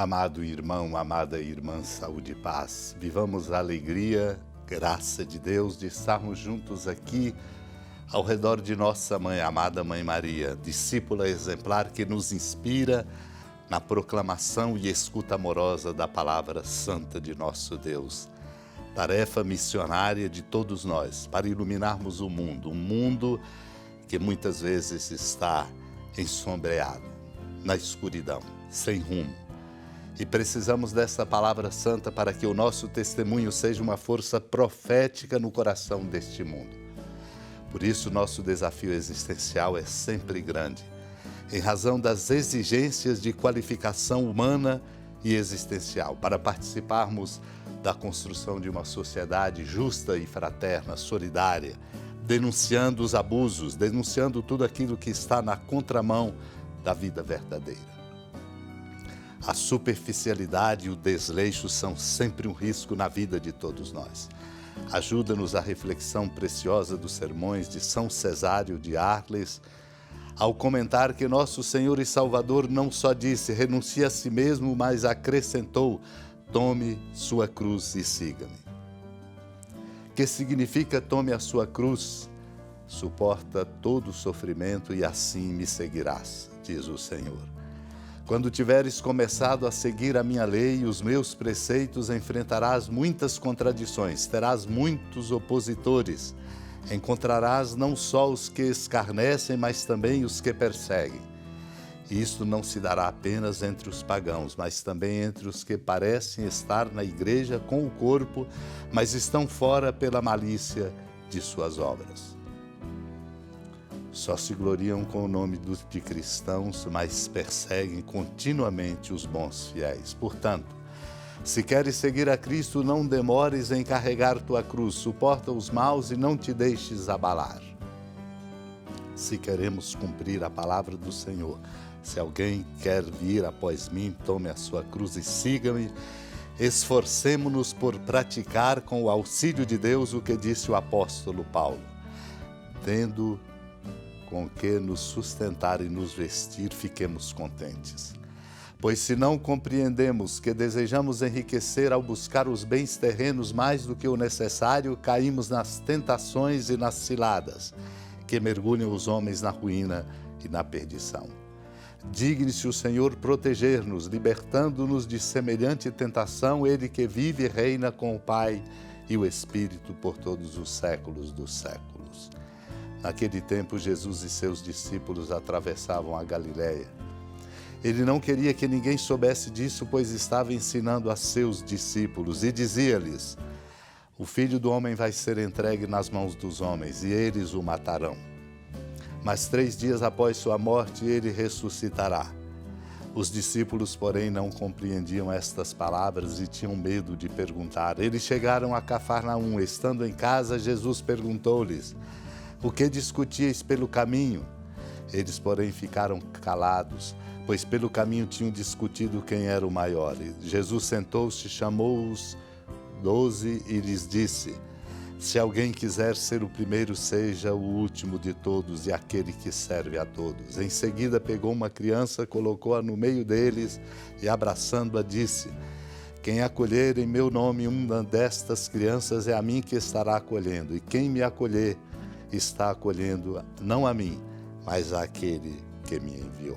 Amado irmão, amada irmã, saúde e paz. Vivamos a alegria, graça de Deus de estarmos juntos aqui ao redor de nossa mãe, amada Mãe Maria, discípula exemplar que nos inspira na proclamação e escuta amorosa da palavra santa de nosso Deus. Tarefa missionária de todos nós para iluminarmos o mundo, um mundo que muitas vezes está ensombreado, na escuridão, sem rumo. E precisamos dessa palavra santa para que o nosso testemunho seja uma força profética no coração deste mundo. Por isso, nosso desafio existencial é sempre grande, em razão das exigências de qualificação humana e existencial, para participarmos da construção de uma sociedade justa e fraterna, solidária, denunciando os abusos, denunciando tudo aquilo que está na contramão da vida verdadeira. A superficialidade e o desleixo são sempre um risco na vida de todos nós. Ajuda-nos a reflexão preciosa dos sermões de São Cesário de Arles, ao comentar que nosso Senhor e Salvador não só disse, renuncie a si mesmo, mas acrescentou, tome sua cruz e siga-me. Que significa tome a sua cruz? Suporta todo o sofrimento e assim me seguirás, diz o Senhor. Quando tiveres começado a seguir a minha lei e os meus preceitos, enfrentarás muitas contradições, terás muitos opositores. Encontrarás não só os que escarnecem, mas também os que perseguem. E isto não se dará apenas entre os pagãos, mas também entre os que parecem estar na igreja com o corpo, mas estão fora pela malícia de suas obras. Só se gloriam com o nome de cristãos, mas perseguem continuamente os bons fiéis. Portanto, se queres seguir a Cristo, não demores em carregar tua cruz, suporta os maus e não te deixes abalar. Se queremos cumprir a palavra do Senhor, se alguém quer vir após mim, tome a sua cruz e siga-me, esforcemo-nos por praticar com o auxílio de Deus o que disse o apóstolo Paulo, tendo com que nos sustentar e nos vestir, fiquemos contentes. Pois se não compreendemos que desejamos enriquecer ao buscar os bens terrenos mais do que o necessário, caímos nas tentações e nas ciladas, que mergulham os homens na ruína e na perdição. Digne-se o Senhor proteger-nos, libertando-nos de semelhante tentação, Ele que vive e reina com o Pai e o Espírito por todos os séculos dos séculos. Naquele tempo, Jesus e seus discípulos atravessavam a Galileia. Ele não queria que ninguém soubesse disso, pois estava ensinando a seus discípulos e dizia-lhes, o Filho do Homem vai ser entregue nas mãos dos homens e eles o matarão. Mas 3 dias após sua morte, ele ressuscitará. Os discípulos, porém, não compreendiam estas palavras e tinham medo de perguntar. Eles chegaram a Cafarnaum. Estando em casa, Jesus perguntou-lhes, o que discutíeis pelo caminho? Eles, porém, ficaram calados, pois pelo caminho tinham discutido quem era o maior. Jesus sentou-se, chamou os 12 e lhes disse, se alguém quiser ser o primeiro, seja o último de todos e aquele que serve a todos. Em seguida, pegou uma criança, colocou-a no meio deles e, abraçando-a, disse, quem acolher em meu nome uma destas crianças é a mim que estará acolhendo, e quem me acolher está acolhendo não a mim, mas àquele que me enviou.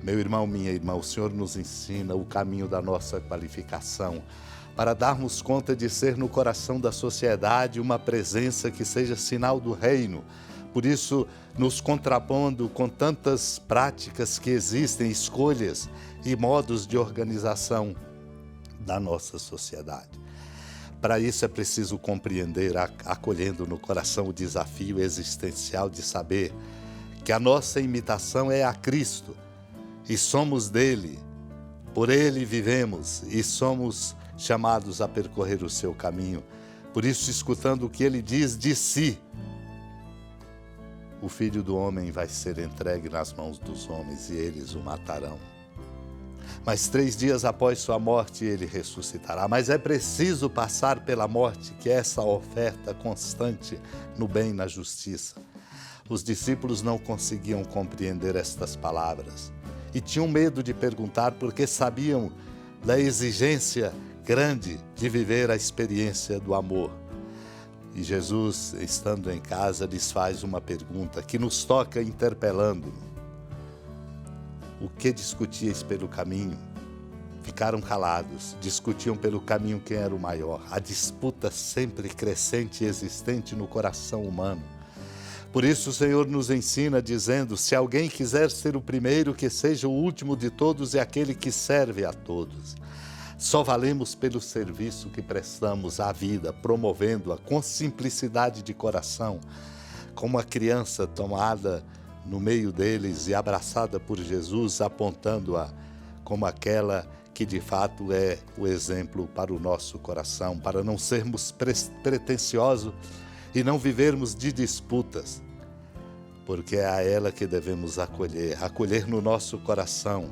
Meu irmão, minha irmã, o Senhor nos ensina o caminho da nossa qualificação para darmos conta de ser no coração da sociedade uma presença que seja sinal do reino. Por isso, nos contrapondo com tantas práticas que existem, escolhas e modos de organização da nossa sociedade. Para isso é preciso compreender, acolhendo no coração o desafio existencial de saber que a nossa imitação é a Cristo e somos dele, por ele vivemos e somos chamados a percorrer o seu caminho. Por isso, escutando o que ele diz de si, o Filho do Homem vai ser entregue nas mãos dos homens e eles o matarão. Mas 3 dias após sua morte ele ressuscitará. Mas é preciso passar pela morte, que é essa oferta constante no bem e na justiça. Os discípulos não conseguiam compreender estas palavras. e tinham medo de perguntar porque sabiam da exigência grande de viver a experiência do amor. E Jesus, estando em casa, lhes faz uma pergunta que nos toca interpelando. O que discutíeis pelo caminho? Ficaram calados, discutiam pelo caminho quem era o maior. A disputa sempre crescente e existente no coração humano. Por isso o Senhor nos ensina dizendo, se alguém quiser ser o primeiro, que seja o último de todos e aquele que serve a todos. Só valemos pelo serviço que prestamos à vida, promovendo-a com simplicidade de coração, como a criança tomada no meio deles e abraçada por Jesus, apontando-a como aquela que de fato é o exemplo para o nosso coração, para não sermos pretensiosos e não vivermos de disputas, porque é a ela que devemos acolher no nosso coração,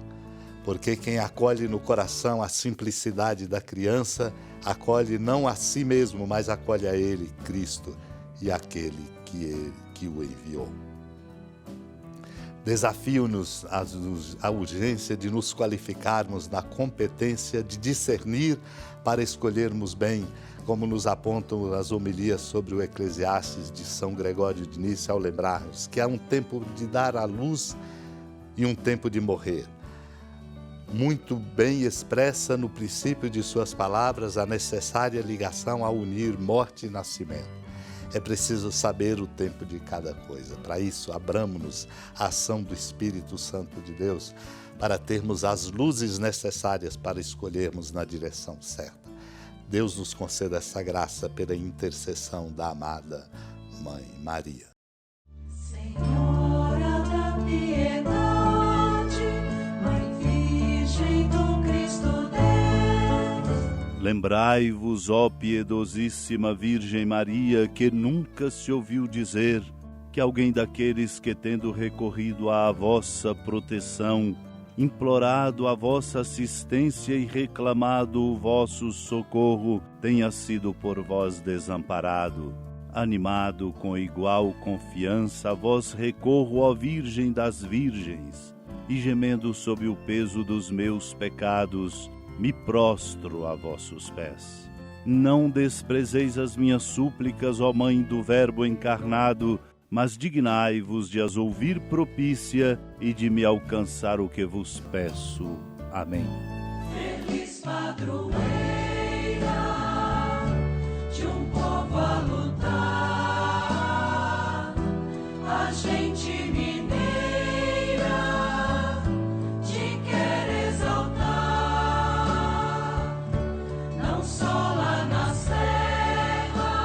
porque quem acolhe no coração a simplicidade da criança, acolhe não a si mesmo, mas acolhe a Ele, Cristo, e aquele que o enviou. Desafio-nos a urgência de nos qualificarmos na competência de discernir para escolhermos bem, como nos apontam as homilias sobre o Eclesiastes de São Gregório de Nícia, ao lembrarmos que há um tempo de dar à luz e um tempo de morrer. Muito bem expressa no princípio de suas palavras a necessária ligação a unir morte e nascimento. É preciso saber o tempo de cada coisa. Para isso, abramos-nos à ação do Espírito Santo de Deus, para termos as luzes necessárias para escolhermos na direção certa. Deus nos conceda essa graça pela intercessão da amada Mãe Maria. Senhora da piedade, Mãe Virgem do Cristo Deus. Lembrai-vos, ó piedosíssima Virgem Maria, que nunca se ouviu dizer que alguém daqueles que, tendo recorrido à vossa proteção, implorado a vossa assistência e reclamado o vosso socorro, tenha sido por vós desamparado. Animado com igual confiança, a vós recorro, ó Virgem das Virgens, e gemendo sob o peso dos meus pecados, me prostro a vossos pés. Não desprezeis as minhas súplicas, ó Mãe do Verbo encarnado, mas dignai-vos de as ouvir propícia e de me alcançar o que vos peço. Amém. Feliz padroeira de um povo a lutar, a gente mineira te quer exaltar, não só lá na serra,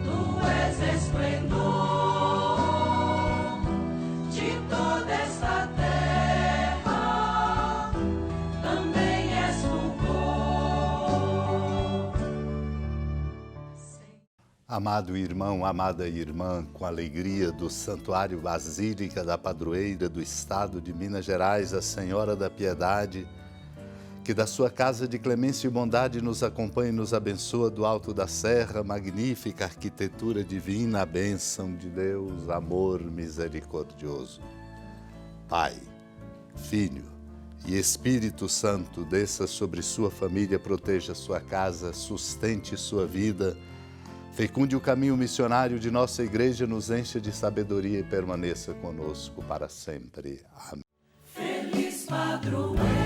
tu és esplendor de toda esta terra, também és fulgor. Amado irmão, amada irmã, com alegria do Santuário Basílica da Padroeira do Estado de Minas Gerais, a Senhora da Piedade, que da sua casa de clemência e bondade nos acompanhe e nos abençoa do alto da serra, magnífica arquitetura divina, a bênção de Deus, amor misericordioso. Pai, Filho e Espírito Santo, desça sobre sua família, proteja sua casa, sustente sua vida, fecunde o caminho missionário de nossa igreja, nos encha de sabedoria e permaneça conosco para sempre. Amém. Feliz padroeira